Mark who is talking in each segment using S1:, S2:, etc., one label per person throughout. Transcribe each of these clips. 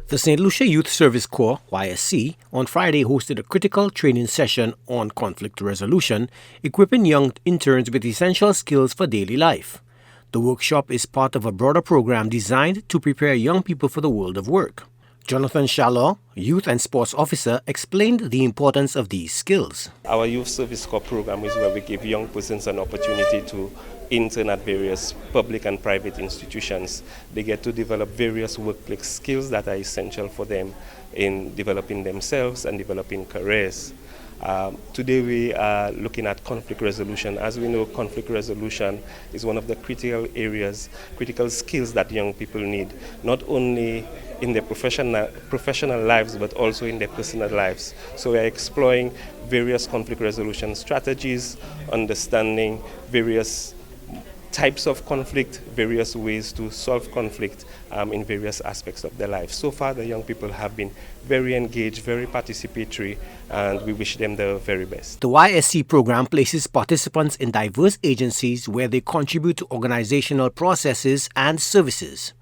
S1: The St. Lucia Youth Service Corps, YSC, on Friday hosted a critical training session on conflict resolution, equipping young interns with essential skills for daily life. The workshop is part of a broader program designed to prepare young people for the world of work. Jonathan Shallow, Youth and Sports Officer, explained the importance of these skills.
S2: Our Youth Service Corps program is where we give young persons an opportunity to intern at various public and private institutions. They get to develop various workplace skills that are essential for them in developing themselves and developing careers. Today we are looking at conflict resolution. As we know, conflict resolution is one of the critical skills that young people need, not only in their professional lives, but also in their personal lives. So we are exploring various conflict resolution strategies, understanding various types of conflict, various ways to solve conflict in various aspects of their life. So far, the young people have been very engaged, very participatory, and we wish them the very best.
S1: The YSC program places participants in diverse agencies where they contribute to organizational processes and services.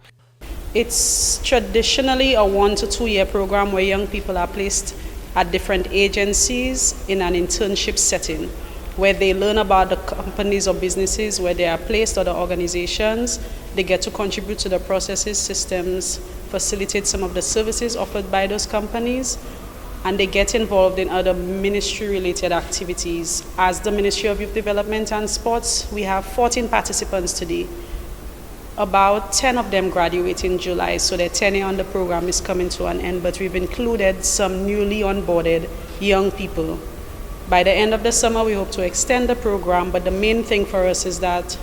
S3: It's traditionally a 1 to 2 year program where young people are placed at different agencies in an internship setting, where they learn about the companies or businesses where they are placed or the organizations. They get to contribute to the processes, systems, facilitate some of the services offered by those companies, and they get involved in other ministry-related activities. As the Ministry of Youth Development and Sports, we have 14 participants today. About 10 of them graduate in July, so their tenure on the program is coming to an end, but we've included some newly onboarded young people. By the end of the summer, we hope to extend the program, but the main thing for us is that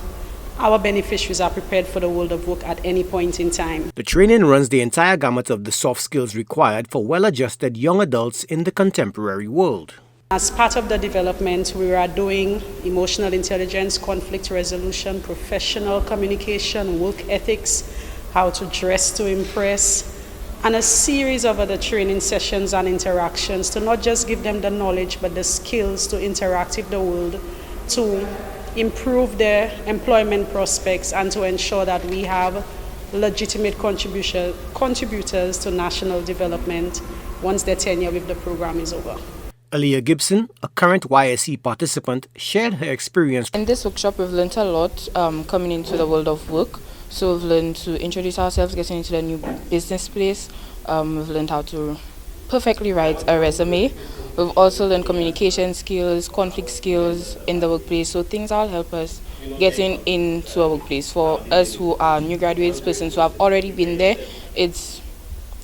S3: our beneficiaries are prepared for the world of work at any point in time.
S1: The training runs the entire gamut of the soft skills required for well-adjusted young adults in the contemporary world.
S3: As part of the development, we are doing emotional intelligence, conflict resolution, professional communication, work ethics, how to dress to impress, and a series of other training sessions and interactions to not just give them the knowledge but the skills to interact with the world, to improve their employment prospects, and to ensure that we have legitimate contributors to national development once their tenure with the program is over.
S1: Aaliyah Gibson, a current YSC participant, shared her experience.
S4: In this workshop, we've learned a lot coming into the world of work. So we've learned to introduce ourselves, getting into the new business place. We've learned how to perfectly write a resume. We've also learned communication skills, conflict skills in the workplace. So things all help us getting into a workplace. For us who are new graduates, persons who have already been there, it's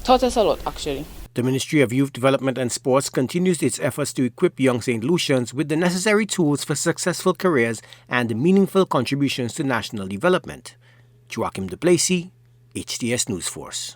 S4: taught us a lot actually.
S1: The Ministry of Youth Development and Sports continues its efforts to equip young St. Lucians with the necessary tools for successful careers and meaningful contributions to national development. Joachim Duplessis, HTS News Force.